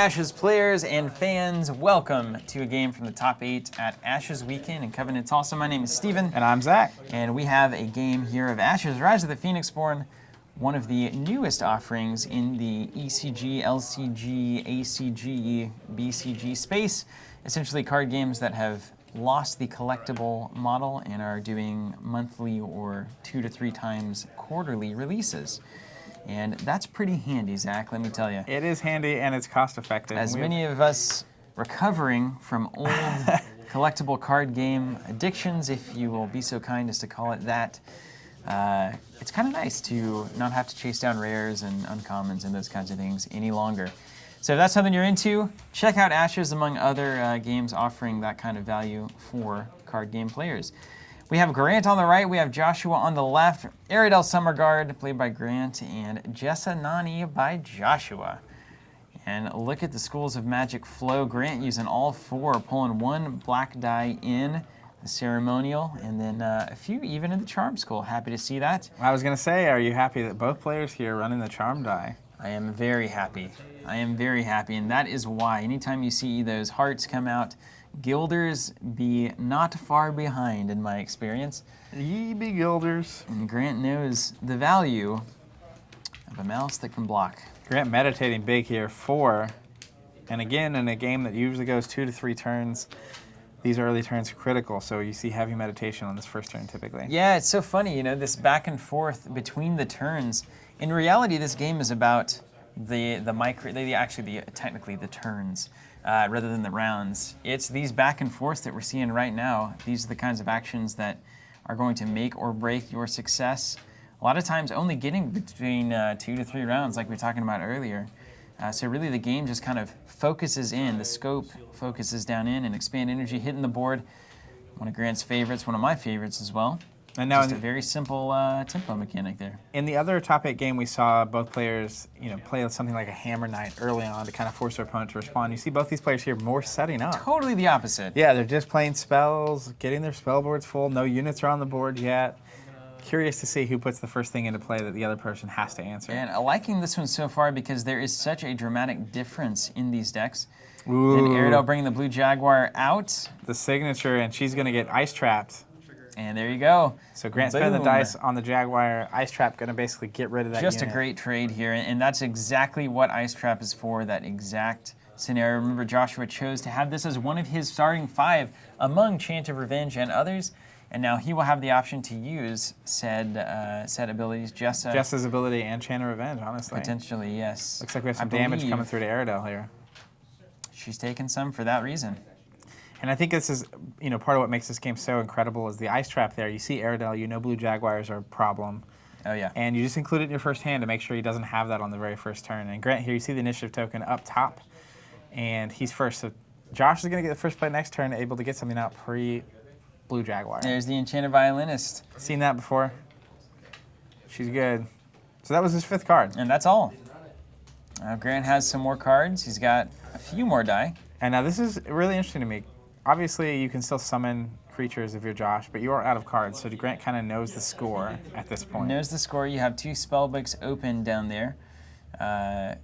Ashes players and fans, welcome to a game from the top 8 at Ashes Weekend in Covenant Tulsa. My name is Steven. And I'm Zach. And we have a game here of Ashes Rise of the Phoenixborn, one of the newest offerings in the ECG, LCG, ACG, BCG space. Essentially card games that have lost the collectible model and are doing monthly or 2 to 3 times quarterly releases. And that's pretty handy, Zach, let me tell you. It is handy and it's cost effective. As many of us recovering from old collectible card game addictions, if you will be so kind as to call it that, it's kind of nice to not have to chase down rares and uncommons and those kinds of things any longer. So if that's something you're into, check out Ashes among other games offering that kind of value for card game players. We have Grant on the right, we have Joshua on the left, Aradel Summerguard played by Grant, and Jessa Nani by Joshua. And look at the Schools of Magic flow. Grant using all 4, pulling 1 black die in the ceremonial, and then a few even in the charm school. Happy to see that. I was going to say, are you happy that both players here are running the charm die? I am very happy. I am very happy, and that is why anytime you see those hearts come out, Gilders be not far behind in my experience. Ye be Gilders. And Grant knows the value of a mouse that can block. Grant meditating big here, 4. And again, in a game that usually goes 2 to 3 turns, these early turns are critical, so you see heavy meditation on this first turn typically. Yeah, it's so funny, you know, this back and forth between the turns. In reality, this game is about technically the turns. Rather than the rounds. It's these back and forths that we're seeing right now. These are the kinds of actions that are going to make or break your success. A lot of times only getting between 2 to 3 rounds like we were talking about earlier. So really the game just kind of focuses in, the scope focuses down in, and expand energy hitting the board. One of Grant's favorites, one of my favorites as well. And now just a very simple tempo mechanic there. In the other top 8 game, we saw both players, play something like a Hammer Knight early on to kind of force their opponent to respond. You see both these players here more setting up. Totally the opposite. Yeah, they're just playing spells, getting their spell boards full. No units are on the board yet. Curious to see who puts the first thing into play that the other person has to answer. And I'm liking this one so far because there is such a dramatic difference in these decks. Ooh. And Aradel bringing the blue Jaguar out. The signature, and she's going to get ice trapped. And there you go. So Grant spent the dice on the Jaguar. Ice Trap going to basically get rid of that Just unit. A great trade here, and that's exactly what Ice Trap is for, that exact scenario. Remember, Joshua chose to have this as one of his starting 5 among Chant of Revenge and others, and now he will have the option to use said abilities. Jessa's ability and Chant of Revenge, honestly. Potentially, yes. Looks like we have some damage coming through to Aradel here. She's taken some for that reason. And I think this is, part of what makes this game so incredible is the ice trap there. You see Aradel, blue Jaguars are a problem. Oh, yeah. And you just include it in your first hand to make sure he doesn't have that on the very first turn. And Grant here, you see the initiative token up top, and he's first. So Josh is going to get the first play next turn, able to get something out pre-blue Jaguar. There's the Enchanted Violinist. Seen that before. She's good. So that was his 5th card. And that's all. Grant has some more cards. He's got a few more die. And now this is really interesting to me. Obviously, you can still summon creatures if you're Josh, but you are out of cards, so Grant kind of knows the score at this point. Knows the score. You have 2 spellbooks open down there. And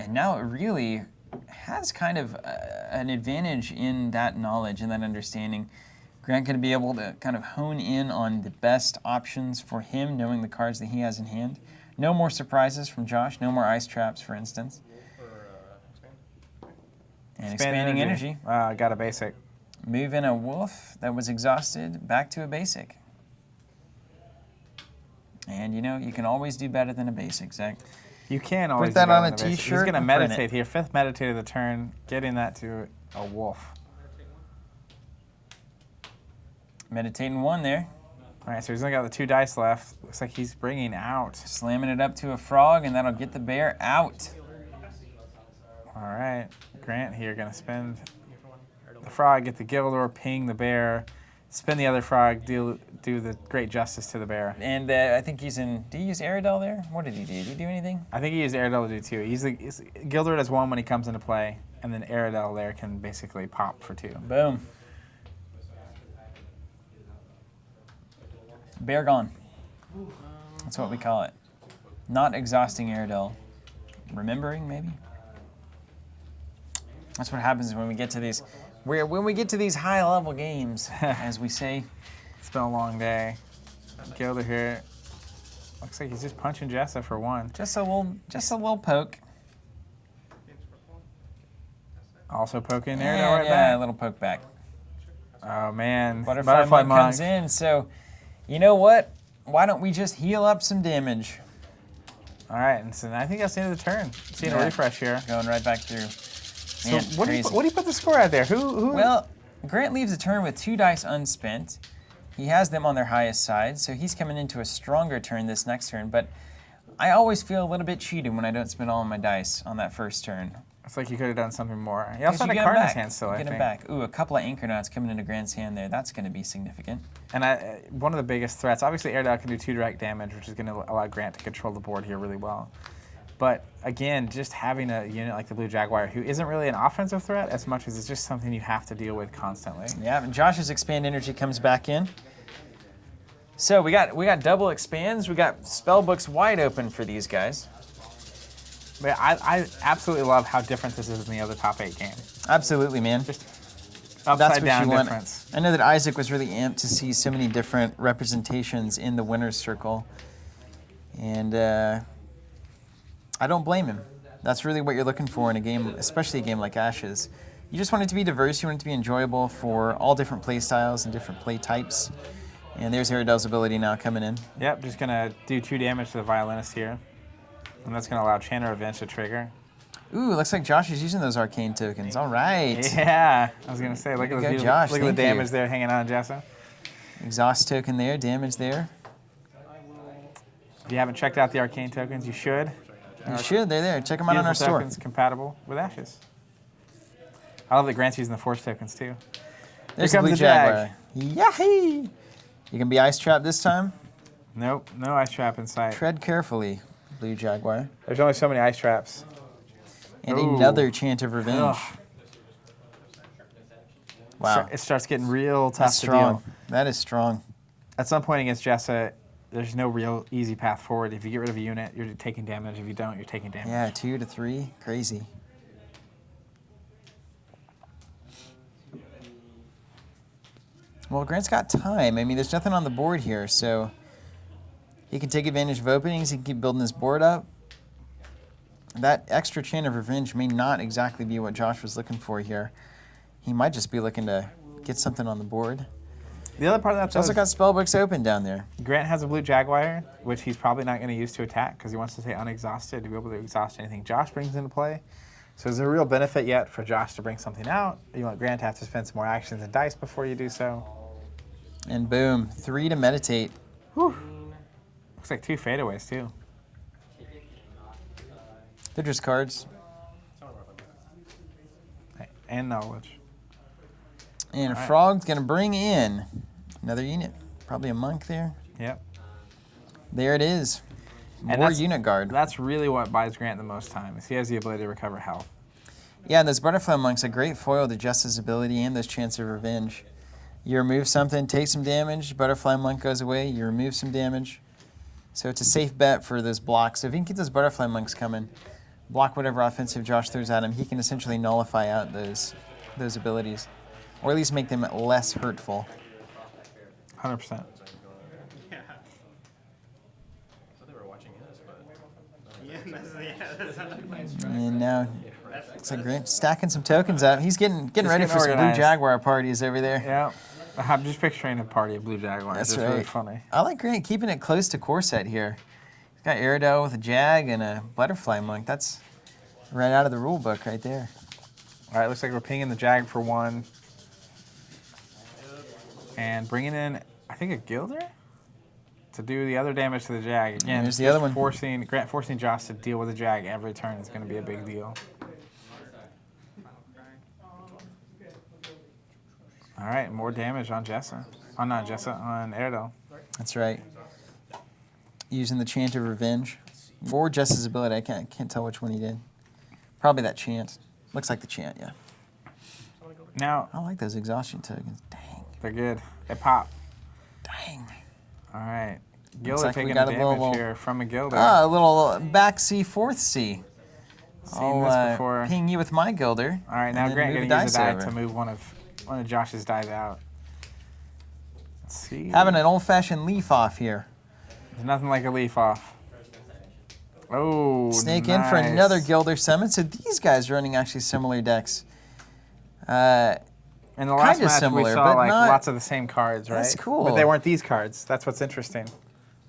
now it really has kind of an advantage in that knowledge and that understanding. Grant going to be able to kind of hone in on the best options for him, knowing the cards that he has in hand. No more surprises from Josh. No more ice traps, for instance. And expanding energy. I got a basic. Move in a wolf that was exhausted back to a basic. And you can always do better than a basic, Zach. You can always put that do better on a than basic. t-shirt. He's going to meditate here. 5th meditate of the turn, getting that to a wolf. Meditating 1 there. All right, so he's only got the 2 dice left. Looks like he's bringing out. Slamming it up to a frog, and that'll get the bear out. All right, Grant here going to spend the frog, get the Gildor, ping the bear, spin the other frog, do the great justice to the bear. And I think he's in. Did he use Aradel there? What did he do? Did he do anything? I think he used Aradel to do 2. Gildor does 1 when he comes into play, and then Aradel there can basically pop for 2. Boom. Bear gone. That's what we call it. Not exhausting Aradel. Remembering, maybe? That's what happens when we get to these. When we get to these high-level games, as we say. It's been a long day. Gilder here. Looks like he's just punching Jessa for one. Just a little poke. Also poking there. Yeah, Right back. a little poke back. Oh man, Butterfly monk comes in. So, you know what? Why don't we just heal up some damage? All right, and so I think that's the end of the turn. Seeing a refresh here. Going right back through. Man, so what do you put the score out there? Who? Well, Grant leaves the turn with 2 dice unspent. He has them on their highest side, so he's coming into a stronger turn this next turn. But I always feel a little bit cheated when I don't spend all of my dice on that first turn. It's like you could have done something more. He also had a get card him in his back. hand still, I Get think. him back. Ooh, a couple of anchor knots coming into Grant's hand there. That's going to be significant. And one of the biggest threats, obviously Aradel can do 2 direct damage, which is going to allow Grant to control the board here really well. But again, just having a unit like the Blue Jaguar, who isn't really an offensive threat as much as it's just something you have to deal with constantly. Yeah, and Josh's expand energy comes back in. So we got double expands. We got spell books wide open for these guys. But I absolutely love how different this is than the other top 8 games. Absolutely, man. Just That's upside what down you want. difference. I know that Isaac was really amped to see so many different representations in the winner's circle. And I don't blame him. That's really what you're looking for in a game, especially a game like Ashes. You just want it to be diverse. You want it to be enjoyable for all different play styles and different play types. And there's Aradel's ability now coming in. Yep, just going to do 2 damage to the Violinist here. And that's going to allow Chanter Revenge to trigger. Ooh, looks like Josh is using those arcane tokens. All right. Yeah, I was going to say, look at Go, Josh. look at the Thank damage you. there hanging on Jessa. Exhaust token there, damage there. If you haven't checked out the arcane tokens, you should. You should. They're there. Check them out on our Beautiful store. tokens compatible with Ashes. I love that Grant's using the Force tokens too. There's Here the comes Blue the Jaguar. Yahee! You can be ice trapped this time. Nope, no ice trap in sight. Tread carefully, Blue Jaguar. There's only so many ice traps. And Ooh. another Chant of Revenge. Ugh. Wow. It starts getting real tough That's to strong. deal. That is strong. At some point against Jessa, there's no real easy path forward. If you get rid of a unit, you're taking damage. If you don't, you're taking damage. Yeah, 2 to 3. Crazy. Well, Grant's got time. I mean, there's nothing on the board here, so he can take advantage of openings. He can keep building his board up. That extra Chain of Revenge may not exactly be what Josh was looking for here. He might just be looking to get something on the board. The other part of He's also got spellbooks open down there. Grant has a Blue Jaguar, which he's probably not going to use to attack because he wants to stay unexhausted to be able to exhaust anything Josh brings into play. So is there a real benefit yet for Josh to bring something out? You want Grant to have to spend some more actions and dice before you do so. And boom, 3 to meditate. Whew. Looks like 2 fadeaways too. They're just cards. And knowledge. And All right. Frog's going to bring in another unit. Probably a monk there. Yep. There it is. And More that's- unit guard. That's really what buys Grant the most time, is he has the ability to recover health. Yeah, and those butterfly monks are great foil to Jessa's ability and those Chance of Revenge. You remove something, take some damage, butterfly monk goes away, you remove some damage. So it's a safe bet for those blocks. So if he can keep those butterfly monks coming, block whatever offensive Josh throws at him, he can essentially nullify out those abilities. Or at least make them less hurtful. 100%. And now, looks like Grant stacking some tokens up. He's getting ready getting for some Blue organized. Jaguar parties over there. Yeah. I'm just picturing a party of Blue Jaguars. That's It's right. really funny. I like Grant keeping it close to core set here. He's got Aradel with a Jag and a butterfly monk. That's right out of the rule book right there. All right, looks like we're pinging the Jag for 1. And bringing in, I think, a Gilder to do the other damage to the Jag. Again, There's the other one. Grant forcing Josh to deal with the Jag every turn is going to be a big deal. All right, more damage on Jessa. On not Jessa, on Aradel. That's right. Using the Chant of Revenge. Or Jess's ability. I can't tell which one he did. Probably that Chant. Looks like the Chant, yeah. Now, I like those exhaustion tokens. Dang. they're good. They pop. Dang. All right. Looks Gilder like we taking got the a damage little- here from a Gilder. Ah, a little back C, fourth C. Seen this before. Ping you with my Gilder. All right, now Grant going to use a die to move one of Josh's dies out. Let's see. Having an old-fashioned leaf off here. There's nothing like a leaf off. Oh, Snake nice. in for another Gilder Summon. So these guys are running actually similar decks. In the last match, similar, we saw like not, lots of the same cards, right? That's cool. But they weren't these cards. That's what's interesting.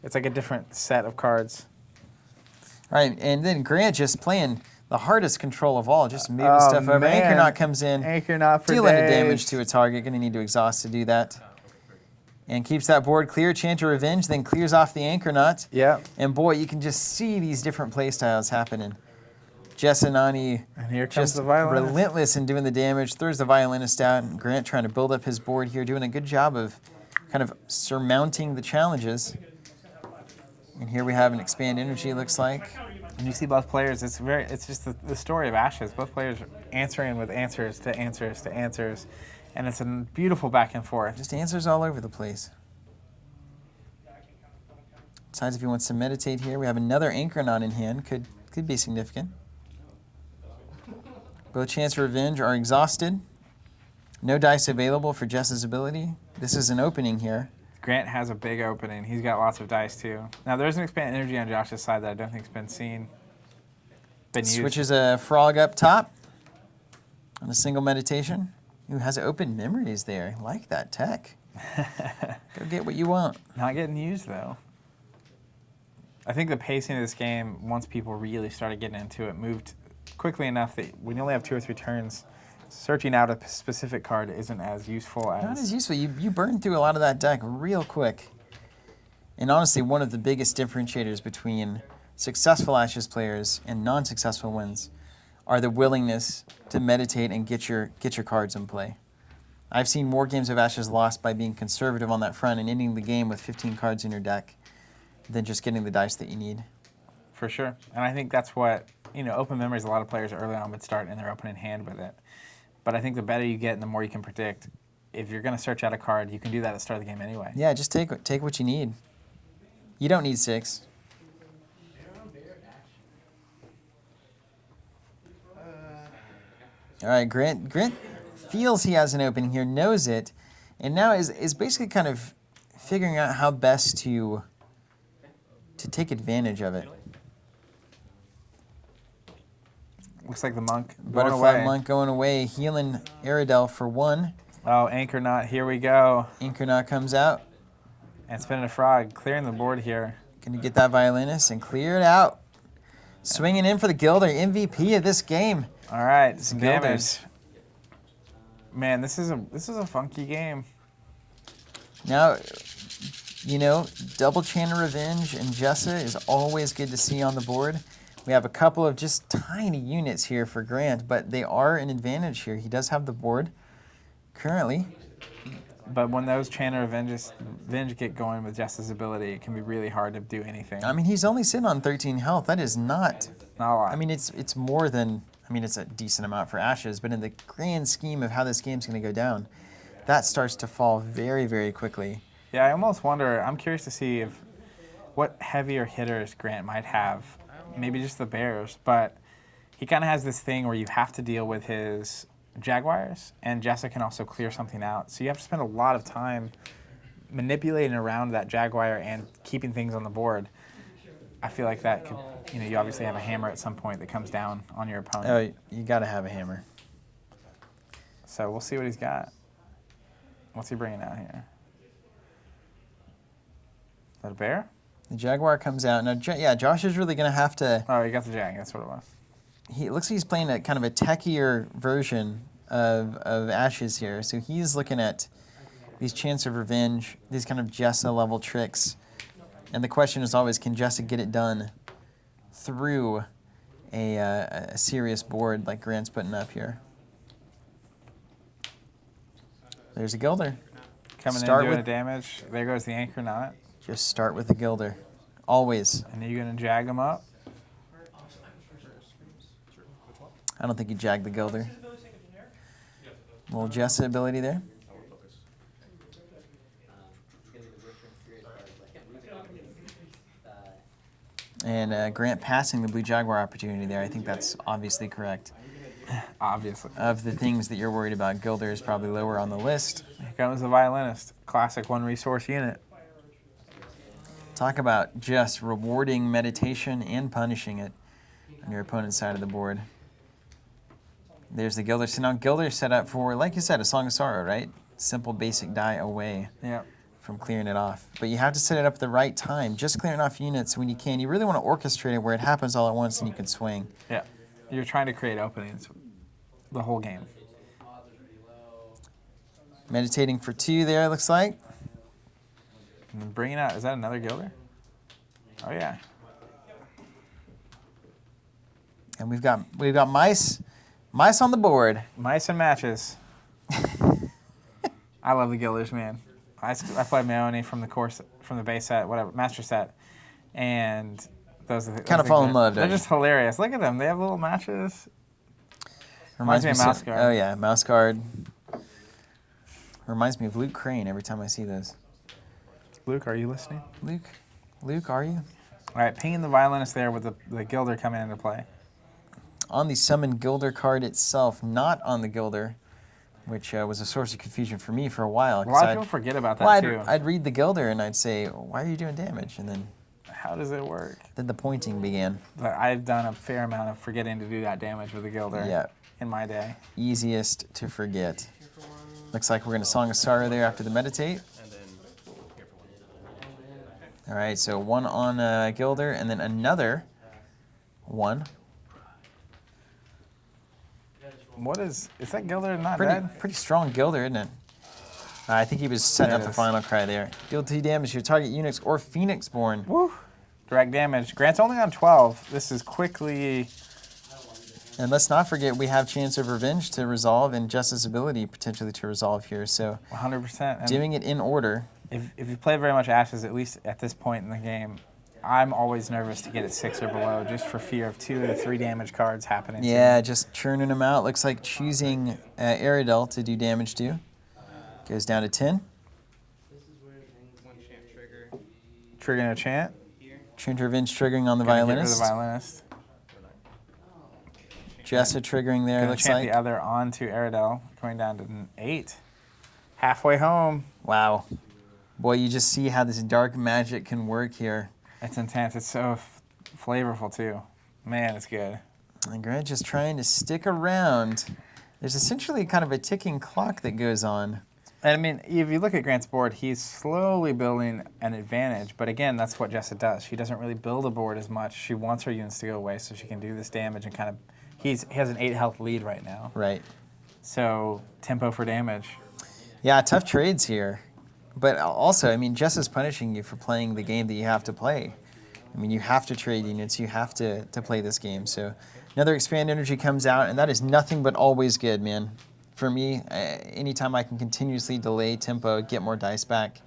It's like a different set of cards. All right, and then Grant just playing the hardest control of all, just moving stuff over. Anchornaut comes in, Anchornaut for dealing days. a damage to a target. Going to need to exhaust to do that. And keeps that board clear. Chant of Revenge, then clears off the Anchornaut. Yeah. And boy, you can just see these different play styles happening. Jessa and here comes just the violinist. Relentless in doing the damage. Throws the violinist out. And Grant trying to build up his board here, doing a good job of kind of surmounting the challenges. And here we have an Expand Energy, it looks like. And you see both players, it's just the story of Ashes. Both players are answering with answers to answers to answers. And it's a beautiful back and forth. Just answers all over the place. Decides if he wants to meditate here. We have another Anchornaut in hand. Could be significant. Both Chance for Revenge are exhausted. No dice available for Jess's ability. This is an opening here. Grant has a big opening. He's got lots of dice too. Now there's an Expand Energy on Josh's side that I don't think's been seen. Switches a Frog up top on a single meditation. Who has open memories there. I like that tech. Go get what you want. Not getting used though. I think the pacing of this game, once people really started getting into it, moved quickly enough that when you only have 2 or 3 turns, searching out a specific card isn't as useful as... Not as useful. You burn through a lot of that deck real quick. And honestly, one of the biggest differentiators between successful Ashes players and non-successful ones are the willingness to meditate and get your cards in play. I've seen more games of Ashes lost by being conservative on that front and ending the game with 15 cards in your deck than just getting the dice that you need. For sure. And I think that's what, open memories, a lot of players early on would start in their opening hand with it. But I think the better you get and the more you can predict, if you're going to search out a card, you can do that at the start of the game anyway. Yeah, just take what you need. You don't need 6. All right, Grant feels he has an opening here, knows it, and now is basically kind of figuring out how best to take advantage of it. Looks like the monk going Butterfly away. Monk going away, healing Aradel for 1. Oh, Anchornaut, here we go. Anchornaut comes out. And spinning a frog, clearing the board here. Gonna get that violinist and clear it out. Swinging in for the Gilder, MVP of this game. All right, some Gilders. damage. Man, this is a funky game. Now, double Chant of Revenge and Jessa is always good to see on the board. We have a couple of just tiny units here for Grant, but they are an advantage here. He does have the board currently. But when those Chant of Revenge get going with Jessa's ability, it can be really hard to do anything. I mean, he's only sitting on 13 health. That is not a lot. I mean, it's more than... I mean, it's a decent amount for Ashes, but in the grand scheme of how this game's going to go down, that starts to fall very, very quickly. Yeah, I almost wonder, I'm curious to see what heavier hitters Grant might have. Maybe just the Bears, but he kind of has this thing where you have to deal with his Jaguars, and Jessa can also clear something out. So you have to spend a lot of time manipulating around that Jaguar and keeping things on the board. I feel like that could, you obviously have a hammer at some point that comes down on your opponent. Oh, you got to have a hammer. So we'll see what he's got. What's he bringing out here? Is that a bear? The Jaguar comes out. Now, Josh is really going to have to... Oh, he got the Jag. That's what it was. It looks like he's playing a kind of a techier version of Ashes here. So he's looking at these Chants of Revenge, these kind of Jessa-level tricks. And the question is always, can Jessa get it done through a serious board like Grant's putting up here? There's a Gilder. Coming in doing the damage. There goes the Anchornaut. Just start with the Gilder. Always. And are you going to jag him up? I don't think you jag the Gilder. Little Jessa ability there. And Grant passing the Blue Jaguar opportunity there. I think that's obviously correct. Obviously. Of the things that you're worried about, Gilder is probably lower on the list. Here comes the Violinist. Classic one resource unit. Talk about just rewarding meditation and punishing it on your opponent's side of the board. There's the Gilder. So now Gilder's set up for, like you said, a Song of Sorrow, right? Simple basic die away from clearing it off. But you have to set it up at the right time. Just clearing off units when you can. You really want to orchestrate it where it happens all at once and you can swing. Yeah. You're trying to create openings the whole game. Meditating for 2 there, looks like. And then bringing out, is that another Gilder? Oh, yeah. And we've got mice on the board. Mice and matches. I love the Gilders, man. I played Maoni from the base set, whatever, master set, and those are kind of fall in love. They're just hilarious. Look at them. They have little matches. Reminds me of Mouse Guard. Oh yeah, Mouse Guard. Reminds me of Luke Crane every time I see those. Luke, are you listening? Luke, are you? All right, pinging the Violinist there with the Gilder coming into play. On the Summon Gilder card itself, not on the Gilder, which was a source of confusion for me for a while. A lot of people forget about that too. I'd read the Gilder and I'd say, why are you doing damage? And then how does it work? Then the pointing began. But I've done a fair amount of forgetting to do that damage with the Gilder in my day. Easiest to forget. Looks like we're going to Song of Sorrow there after the Meditate. All right, so 1 on Gilder and then another 1. What is that Gilder not dead? Pretty strong Gilder, isn't it? I think he was setting up the final cry there. Deal 2 damage to your target Unix or Phoenixborn. Woo! Direct damage. Grant's only on 12. This is quickly... And let's not forget we have Chance of Revenge to resolve and Justice ability potentially to resolve here. So 100%. Doing it in order. If you play very much Ashes, at least at this point in the game, I'm always nervous to get it 6 or below just for fear of 2 to 3 damage cards happening. Yeah, just churning them out. Looks like choosing Aradel to do damage to. Goes down to 10. Triggering a chant. Chant Revenge triggering on the Violinist. Get rid of the Violinist. Jessa triggering there, looks chant like. The other onto Aradel, going down to an 8. Halfway home. Wow. Boy, you just see how this dark magic can work here. It's intense. It's so flavorful, too. Man, it's good. And Grant just trying to stick around. There's essentially kind of a ticking clock that goes on. And I mean, if you look at Grant's board, he's slowly building an advantage. But again, that's what Jessa does. She doesn't really build a board as much. She wants her units to go away so she can do this damage and kind of... He has an 8 health lead right now. Right. So, tempo for damage. Yeah, tough trades here. But also, I mean, Jessa's punishing you for playing the game that you have to play. I mean, you have to trade units. You have to play this game. So another Expand Energy comes out, and that is nothing but always good, man. For me, anytime I can continuously delay tempo, get more dice back.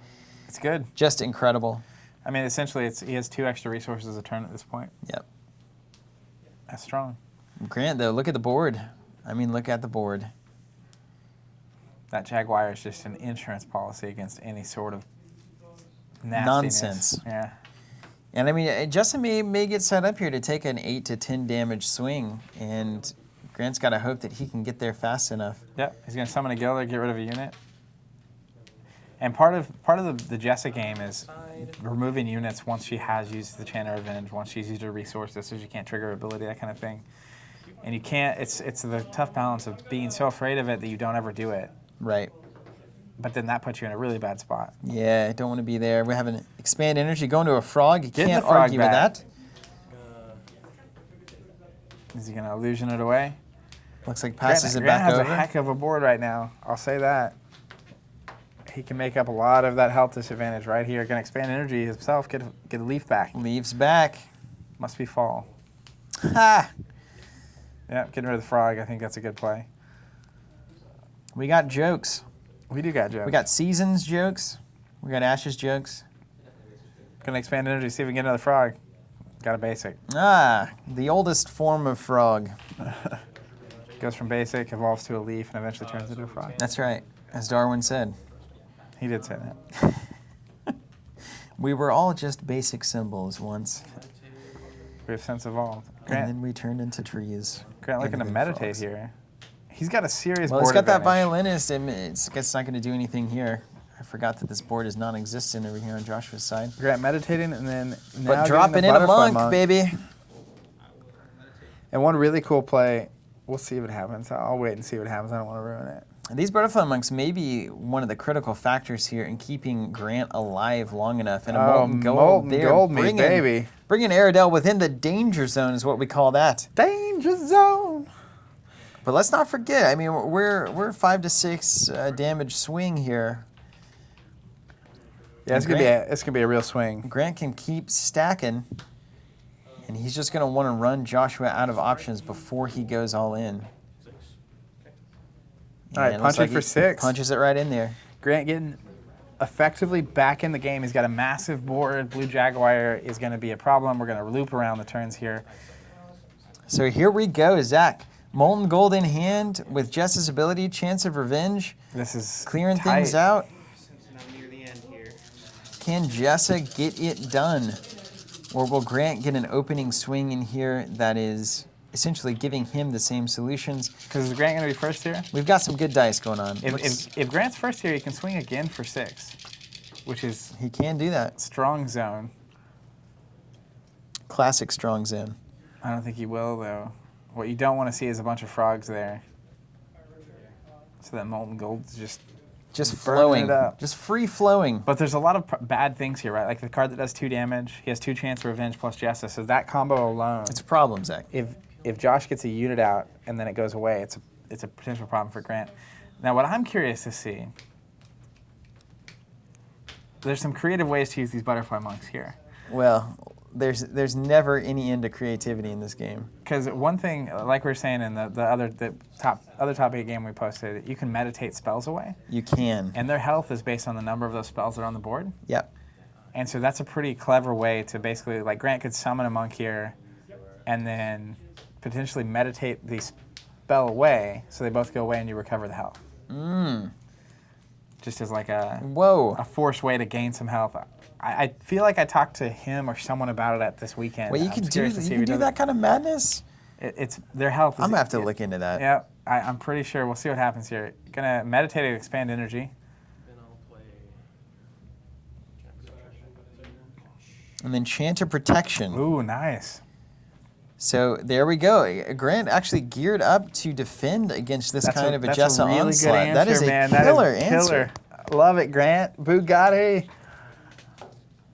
It's good. Just incredible. I mean, essentially, he has 2 extra resources a turn at this point. Yep. That's strong. Grant, though, look at the board. I mean, look at the board. That Jaguar is just an insurance policy against any sort of nastiness. Nonsense. Yeah. And I mean, Justin may get set up here to take an 8 to 10 damage swing, and Grant's got to hope that he can get there fast enough. Yep, he's going to summon a Gilder, get rid of a unit. And part of the Jessa game is removing units once she has used the Chant of Revenge, once she's used her resources, so she can't trigger her ability, that kind of thing. And you can't, it's the tough balance of being so afraid of it that you don't ever do it. Right. But then that puts you in a really bad spot. Yeah, don't want to be there. We have an Expand Energy going to a Frog. You Getting can't the frog argue with back. that. Is he going to illusion it away? Looks like passes it Grant back over. has a heck of a board right now. I'll say that. He can make up a lot of that health disadvantage right here. Going to Expand Energy himself, get a leaf back. Leaves back. Must be fall. Ha! Yeah, getting rid of the frog. I think that's a good play. We got jokes. We do got jokes. We got Seasons jokes. We got Ashes jokes. Going to Expand Energy, see if we can get another frog. Got a basic. Ah, the oldest form of frog. Goes from basic, evolves to a leaf, and eventually turns into a frog. That's right, as Darwin said. He did say that. We were all just basic symbols once. We have since evolved. And then we turned into trees. Grant looking to then meditate frogs. here. He's got a serious Well, board he's got that advantage. violinist, and it's not going to do anything here. I forgot that this board is non-existent over here on Joshua's side. Grant meditating, and then now But getting dropping the in a butterfly monk, baby. And one really cool play, we'll see what happens. I'll wait and see what happens. I don't want to ruin it. And these butterfly monks may be one of the critical factors here in keeping Grant alive long enough. And a molten gold, molten there, gold me, baby. Bringing Aradel within the danger zone is what we call that. Danger zone. But let's not forget, I mean, we're 5 to 6 damage swing here. Yeah, it's gonna be a real swing. Grant can keep stacking, and he's just going to want to run Joshua out of options before he goes all in. All right, And it looks punching for he 6. Punches it right in there. Grant getting effectively back in the game. He's got a massive board. Blue Jaguar is going to be a problem. We're going to loop around the turns here. So here we go, Zach. Molten Gold in hand with Jess's ability, Chance of Revenge. This is Clearing tight. things out. Now near the end here. Can Jessa get it done? Or will Grant get an opening swing in here that is essentially giving him the same solutions? Because is Grant going to be first here? We've got some good dice going on. If Grant's first here, he can swing again for 6, which is He can do that. strong zone. Classic strong zone. I don't think he will, though. What you don't want to see is a bunch of frogs there. So that molten gold's just Just burning flowing. it up. Just free flowing. But there's a lot of bad things here, right? Like the card that does 2 damage, he has 2 chance of revenge plus Jessa. So that combo alone, It's a problem, Zach. if Josh gets a unit out and then it goes away, it's a potential problem for Grant. Now, what I'm curious to see, there's some creative ways to use these butterfly monks here. Well, there's never any end to creativity in this game. Because one thing, like we were saying in the other top 8 game we posted, you can meditate spells away, You can. and their health is based on the number of those spells that are on the board. Yep. And so that's a pretty clever way to basically, like Grant could summon a monk here and then potentially meditate the spell away so they both go away and you recover the health. Just as like a Whoa. forced way to gain some health. I feel like I talked to him or someone about it at this weekend. Wait, you I'm can just do curious to see if he does that kind of madness? It's their health. I'm gonna have to look into that. Yeah, I'm pretty sure. We'll see what happens here. Gonna meditate and expand energy. Then I'll play. And then Chant of Protection. Ooh, nice. So there we go. Grant actually geared up to defend against this kind of a that's Jessa really onslaught. good answer, That is a man. killer that is answer. killer. Love it, Grant. Bugatti.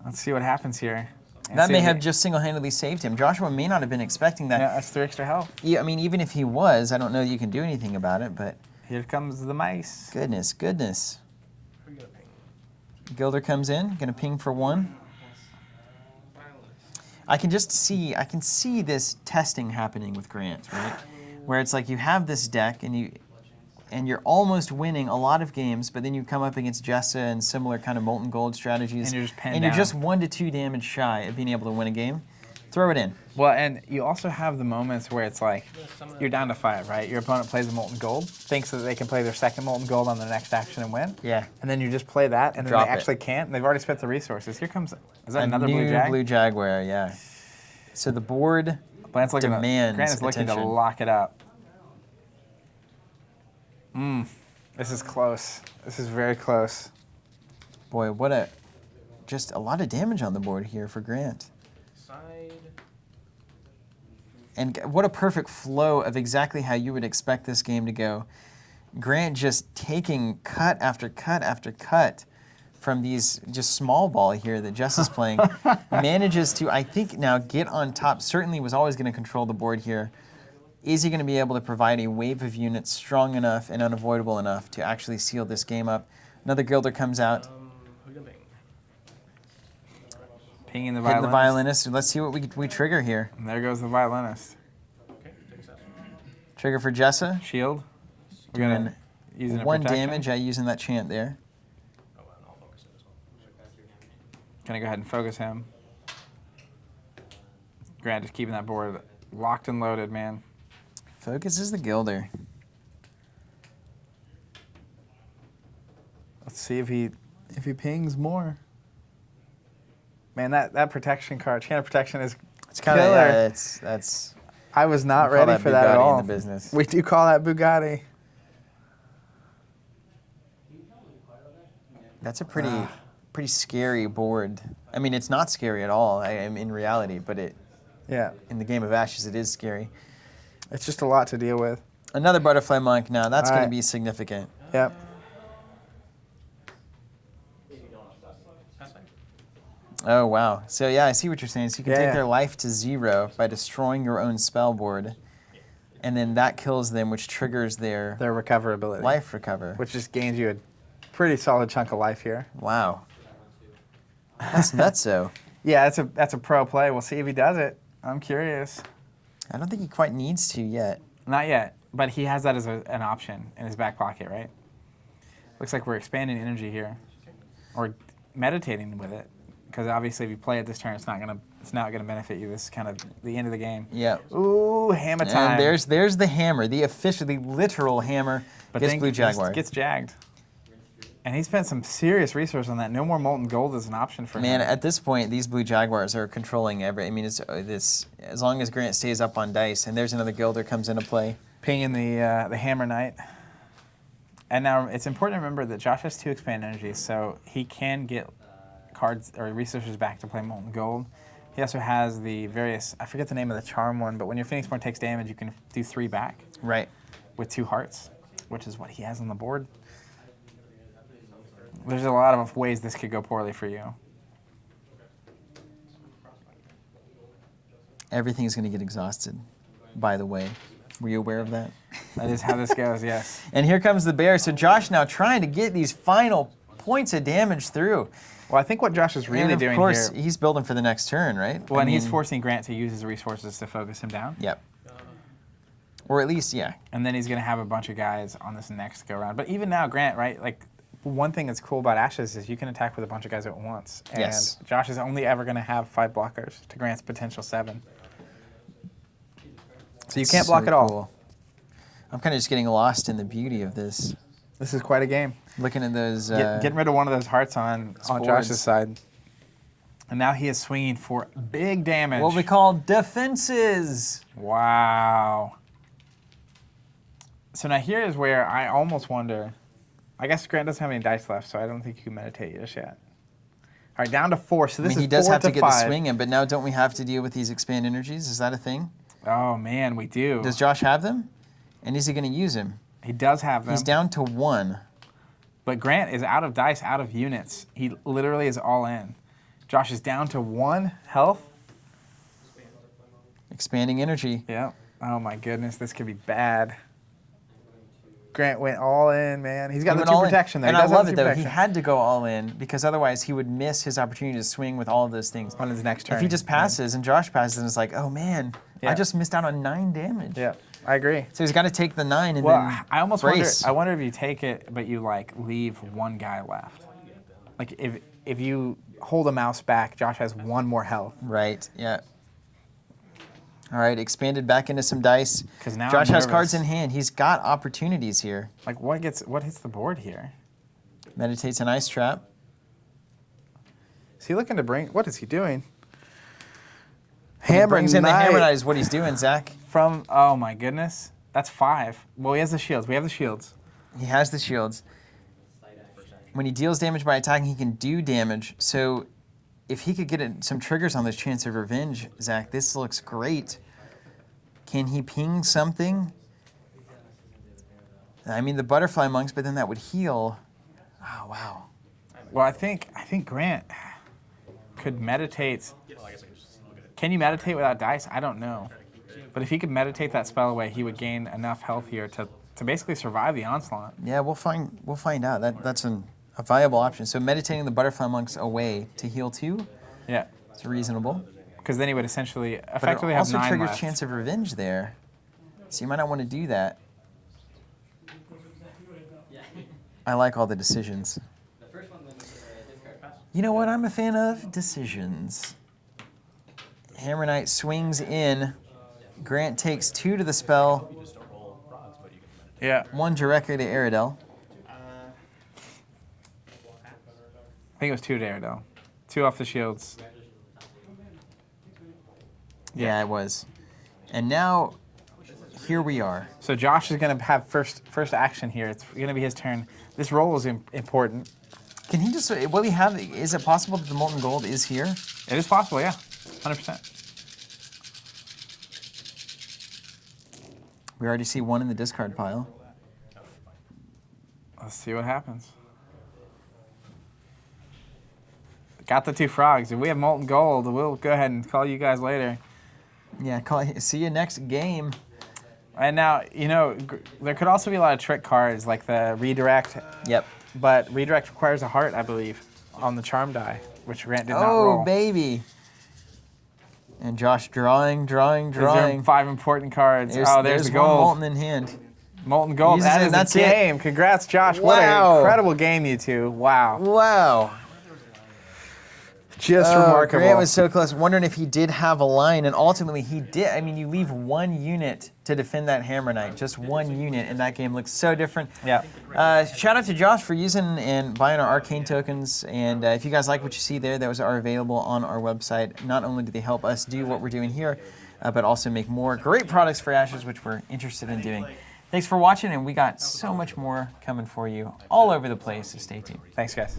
Let's see what happens here. And That see may if have he- just single-handedly saved him. Joshua may not have been expecting that. Yeah, that's 3 extra health. Yeah, I mean, even if he was, I don't know that you can do anything about it, but Here comes the mice. goodness. Who are you gonna ping? Gilder comes in, gonna ping for 1. I can see this testing happening with Grant, right? Where it's like you have this deck and you're almost winning a lot of games, but then you come up against Jessa and similar kind of molten gold strategies, And you're just pinned and you're down. just 1 to 2 damage shy of being able to win a game. Throw it in. Well, and you also have the moments where it's like you're down to 5, right? Your opponent plays a molten gold, thinks that they can play their second molten gold on their next action and win. Yeah. And then you just play that, and then Drop they it. actually can't. And they've already spent the resources. Here comes. Is that A another new blue jag? blue jaguar, yeah. So the board Grant's looking to, demands Grant is looking to attention. lock it up. This is close. This is very close. Boy, just a lot of damage on the board here for Grant. Side. And what a perfect flow of exactly how you would expect this game to go. Grant just taking cut after cut after cut from these just small ball here that Jess is playing. Manages to, I think, now get on top. Certainly was always going to control the board here. Is he going to be able to provide a wave of units strong enough and unavoidable enough to actually seal this game up? Another Gilder comes out, Who you gonna ping? Pinging the hitting violinist. the violinist. Let's see what we trigger here. And there goes the violinist. Okay, take a shot. Trigger for Jessa. Shield. We're gonna Doing use a 1 protection. damage using that chant there. Oh, well, and I'll focus it as well. Gonna go ahead and focus him. Grant just keeping that board locked and loaded, man. Focuses the Gilder. Let's see if he pings more. Man, that protection card, chant of protection is It's kind of Killer. that's I was not we call ready that for that at Bugatti all. in the business. We do call that Bugatti. That's a pretty scary board. I mean, it's not scary at all. In reality, but Yeah, in the game of Ashes, it is scary. it's just a lot to deal with. Another butterfly monk now. That's All going right. to be significant. Yep. Oh, wow. So, yeah, I see what you're saying. So you can Yeah, take yeah. their life to 0 by destroying your own spell board, and then that kills them, which triggers their Their recoverability, life recover. which just gains you a pretty solid chunk of life here. Wow. That's nutso. Yeah, that's a pro play. We'll see if he does it. I'm curious. I don't think he quite needs to yet. Not yet, but he has that as an option in his back pocket, right? Looks like we're expanding energy here, or meditating with it, because obviously if you play it this turn, it's not gonna benefit you. This is kind of the end of the game. Yeah. Ooh, hammer time. And there's the hammer, the literal hammer. but Gets then Blue Jaguar. gets jagged. And he spent some serious resource on that. No more molten gold is an option for Man, him. at this point, these Blue Jaguars are controlling every. I mean, it's this as long as Grant stays up on dice, and there's another Gilder comes into play. Pinging the Hammer Knight. And now it's important to remember that Josh has 2 expand energies, so he can get cards or resources back to play molten gold. He also has the various, I forget the name of the charm one, but when your Phoenix Born takes damage, you can do 3 back Right. with 2 hearts, which is what he has on the board. There's a lot of ways this could go poorly for you. Everything's going to get exhausted. By the way, were you aware of that? That is how this goes, yes. And here comes the bear. So Josh now trying to get these final points of damage through. Well, I think what Josh is really and of doing course, here, he's building for the next turn, right? well, I and he's mean, forcing Grant to use his resources to focus him down. Yep. Or at least, yeah. And then he's going to have a bunch of guys on this next go round. But even now, Grant, right? Like, one thing that's cool about Ashes is you can attack with a bunch of guys at once. And Yes. Josh is only ever going to have 5 blockers to Grant's potential 7. So you can't block So at all. cool. I'm kind of just getting lost in the beauty of this. This is quite a game. Looking at those. Getting rid of one of those hearts on boards. Josh's side. And now he is swinging for big damage. what we call defenses. Wow. So now here is where I almost wonder. I guess Grant doesn't have any dice left, so I don't think you can meditate just yet. All right, down to 4. So I this mean, is he does 4 have to get the 5. swing in, but now don't we have to deal with these expand energies? Is that a thing? Oh man, we do. Does Josh have them? And is he going to use them? He does have them. He's down to 1. But Grant is out of dice, out of units. He literally is all in. Josh is down to 1 health. Expanding energy. Yeah. Oh my goodness, this could be bad. Grant went all in, man. He's got He the went 2 all in. protection there. And He I does have love the it, 2 though. He protection. had to go all in because otherwise he would miss his opportunity to swing with all of those things. On his next turn. If he just passes and Josh passes and it's like, oh man, Yeah. I just missed out on 9 damage. Yeah, I agree. So he's got to take the 9 and Well, then I almost brace. wonder if you take it, but you like leave 1 guy left. Like if you hold a mouse back, Josh has 1 more health. Right, yeah. All right, expanded back into some dice. 'Cause now Josh I'm has nervous. cards in hand. He's got opportunities here. Like what hits the board here? Meditates an ice trap. Is he looking to bring? What is he doing? He Hammer brings in the hammer Knight knight is what he's doing, Zach. from. Oh my goodness, that's 5. Well, he has the shields. We have the shields. He has the shields. When he deals damage by attacking, he can do damage. So if he could get some triggers on this chance of revenge, Zach, this looks great. Can he ping something? I mean, the butterfly monks, but then that would heal. Oh, wow. Well, I think Grant could meditate. Can you meditate without dice? I don't know. But if he could meditate that spell away, he would gain enough health here to basically survive the onslaught. Yeah, we'll find out. That's a viable option. So meditating the butterfly monks away to heal 2, Yeah, it's reasonable. because then he would essentially But effectively it have also 9 triggers left. chance of revenge there. So you might not want to do that. I like all the decisions. You know what I'm a fan of? Decisions. Hammer Knight swings in. Grant takes 2 to the spell, Yeah. 1 directly to Aradel. I think it was 2 to Aradel. 2 off the shields. Yeah, it was. And now, here we are. So Josh is going to have first action here. It's going to be his turn. This roll is important. Can he just, will he have, is it possible that the Molten Gold is here? It is possible, yeah. 100%. We already see one in the discard pile. Let's see what happens. Got the 2 frogs. If we have Molten Gold, we'll go ahead and call you guys later. Yeah, see you next game. And now, you know, there could also be a lot of trick cards like the redirect. Yep. But redirect requires a heart, I believe, on the charm die, which Grant did not Oh, roll. baby. And Josh drawing. These are 5 important cards. There's the one gold. Molten in hand. Molten Gold. Uses it, That is that's the it. game. Congrats, Josh. What Wow. an incredible game, you two. Wow. Wow. Just remarkable. Grant was so close. Wondering if he did have a line, and ultimately he did. I mean, you leave 1 unit to defend that Hammer Knight. Just 1 unit, and that game looks so different. Yeah. Shout out to Josh for using and buying our Arcane tokens. And if you guys like what you see there, those are available on our website. Not only do they help us do what we're doing here, but also make more great products for Ashes, which we're interested in doing. Thanks for watching, and we got so much more coming for you all over the place, so stay tuned. Thanks, guys.